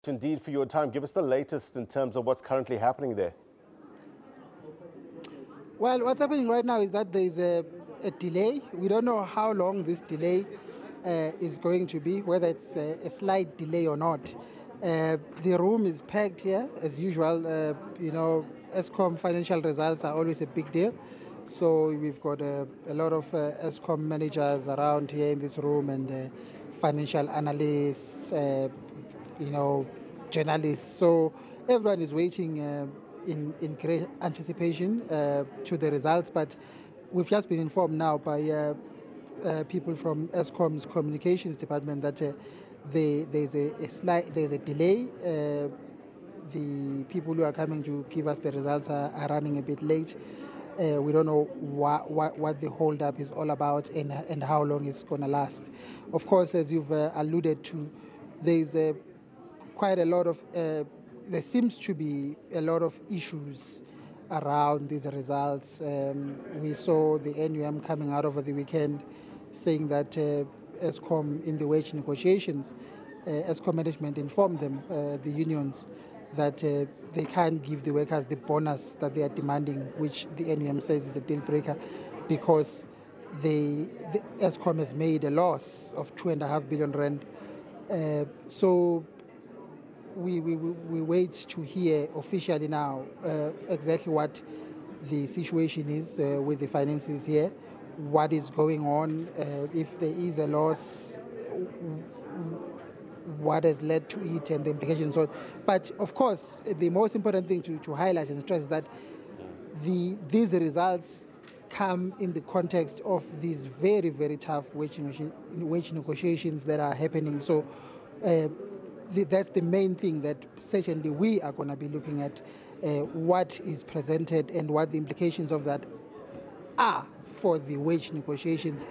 Indeed for your time. Give us the latest in terms of what's currently happening there. Well, what's happening right now is that there is a delay. We don't know how long this delay is going to be, whether it's a slight delay or not. The room is packed here as usual. Eskom financial results are always a big deal. So we've got a lot of Eskom managers around here in this room, and financial analysts, journalists. So everyone is waiting in great anticipation to the results. But we've just been informed now by people from Eskom's communications department that there's a delay. The people who are coming to give us the results are running a bit late. We don't know what the hold-up is all about and how long it's going to last. Of course, as you've alluded to, there's quite a lot of, there seems to be a lot of issues around these results. We saw the NUM coming out over the weekend saying that Eskom, in the wage negotiations, Eskom management informed them, the unions, that they can't give the workers the bonus that they are demanding, which the NUM says is a deal breaker, because the Eskom has made a loss of 2.5 billion rand. So we wait to hear officially now exactly what the situation is with the finances here, what is going on, if there is a loss, what has led to it and the implications. But of course, the most important thing to highlight and stress is that these results come in the context of these very, very tough wage negotiations that are happening. So that's the main thing that certainly we are going to be looking at, what is presented and what the implications of that are for the wage negotiations,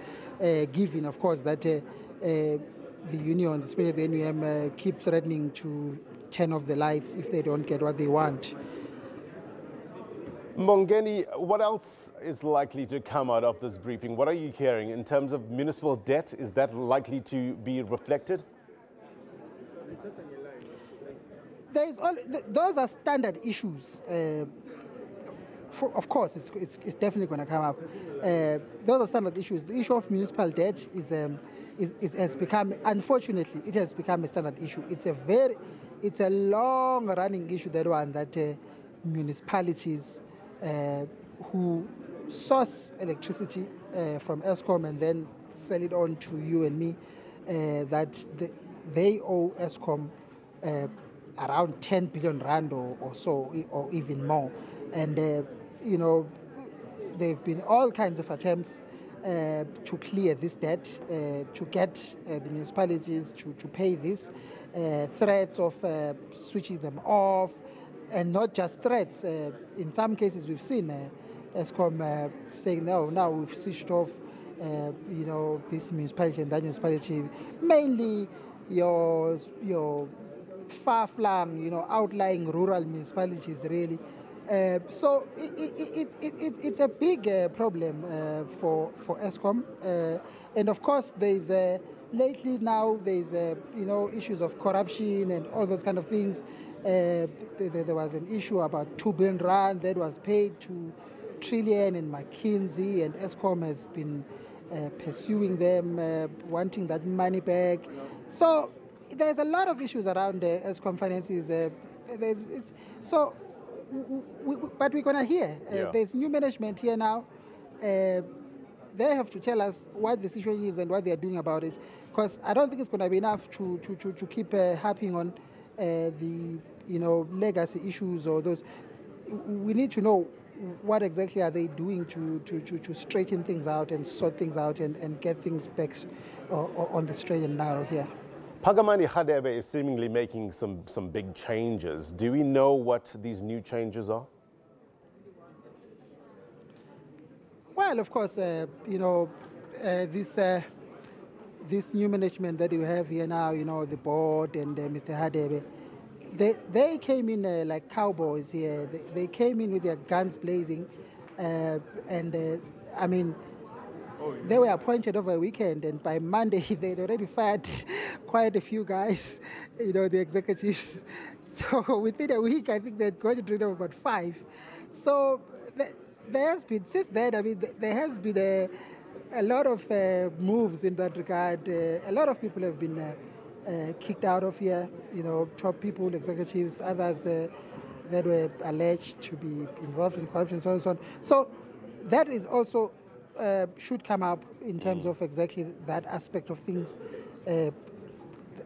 given, of course, that the unions, especially the NUM, keep threatening to turn off the lights if they don't get what they want. Mongeni, what else is likely to come out of this briefing? What are you hearing in terms of municipal debt? Is that likely to be reflected? Those are standard issues. Of course, it's definitely going to come up. Those are standard issues. The issue of municipal debt has become, unfortunately, it has become a standard issue. It's a long-running issue, that one, that municipalities who source electricity from Eskom and then sell it on to you and me, that they owe Eskom around 10 billion rand or so, or even more. And, there have been all kinds of attempts to clear this debt, to get the municipalities to pay this, threats of switching them off, and not just threats. In some cases, we've seen Eskom saying, no, now we've switched off this municipality and that municipality, mainly your far-flung, outlying rural municipalities, really. So it's a big problem for Eskom. And of course, lately now there's issues of corruption and all those kind of things. There was an issue about 2 billion rand that was paid to Trillian and McKinsey, and Eskom has been pursuing them, wanting that money back. So there's a lot of issues around Eskom finances. But we're going to hear. There's new management here now. They have to tell us what the situation is and what they are doing about it. Because I don't think it's going to be enough to keep harping on the legacy issues or those. We need to know what exactly are they doing to straighten things out and sort things out and get things back on the straight and narrow here. Phakamani Hadebe is seemingly making some big changes. Do we know what these new changes are? Well, of course, this new management that we have here now, the board and Mr. Hadebe, they came in like cowboys here. They came in with their guns blazing, They were appointed over a weekend, and by Monday they'd already fired quite a few guys, the executives. So within a week, I think they'd got rid of about 5. So there has been, since then, I mean, there has been a lot of moves in that regard. A lot of people have been kicked out of here, top people, executives, others that were alleged to be involved in corruption, so on and so on. So that is also should come up in terms of exactly that aspect of things.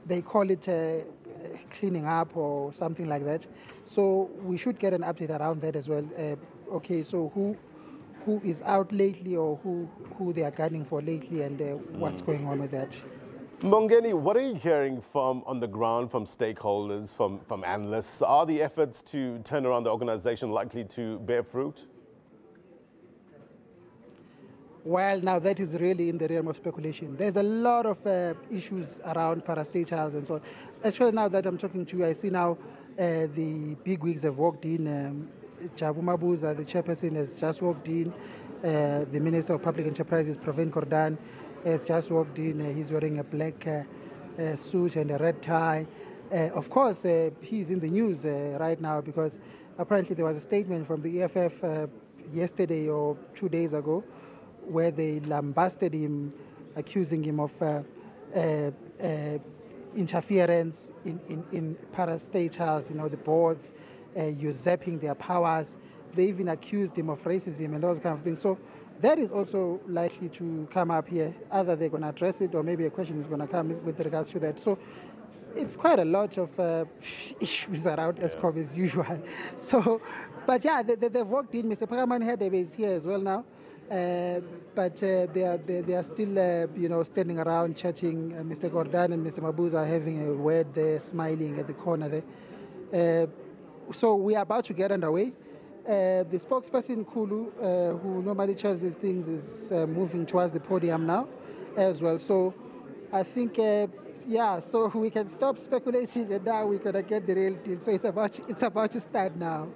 They call it cleaning up or something like that. So we should get an update around that as well. Okay, so who is out lately, or who they are gunning for lately, and what's going on with that. Mongeni, what are you hearing on the ground from stakeholders, from analysts? Are the efforts to turn around the organization likely to bear fruit? Well, now that is really in the realm of speculation. There's a lot of issues around parastatals and so on. Actually, now that I'm talking to you, I see now the bigwigs have walked in. Jabu Mabuza, the chairperson, has just walked in. The Minister of Public Enterprises, Pravin Gordhan, has just walked in. He's wearing a black suit and a red tie. Of course, he's in the news right now because apparently there was a statement from the EFF yesterday or 2 days ago where they lambasted him, accusing him of interference in parastatals, the boards, usurping their powers. They even accused him of racism and those kind of things. So that is also likely to come up here. Either they're going to address it, or maybe a question is going to come with regards to that. So it's quite a lot of issues around Eskom as usual. So, but yeah, they've walked in. Mr. Paraman Hedebe is here as well now. But they are still, standing around chatting. Mr. Gordhan and Mr. Mabuza are having a word there, smiling at the corner there. So we are about to get underway. The spokesperson, Kulu, who normally chairs these things, is moving towards the podium now as well. So I think, so we can stop speculating, and now we're going to get the real deal. So it's about to start now.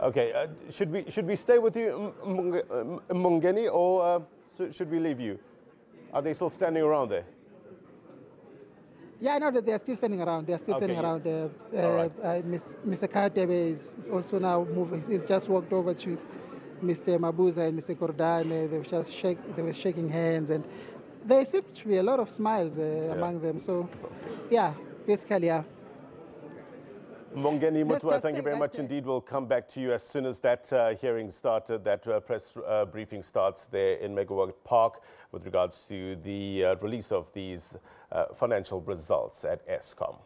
Okay, should we stay with you, Mongeni, or should we leave you? Are they still standing around there? Yeah, I know that they are still standing around. They are still standing around. Mr. Kadebe is also now moving. He's just walked over to Mr. Mabuza and Mr. Gordhan. They were shaking hands, and there seemed to be a lot of smiles among them. So, basically, yeah. Mongeni Mutwa, thank you very much indeed. We'll come back to you as soon as that hearing started, that press briefing starts there in Megawatt Park with regards to the release of these financial results at Eskom.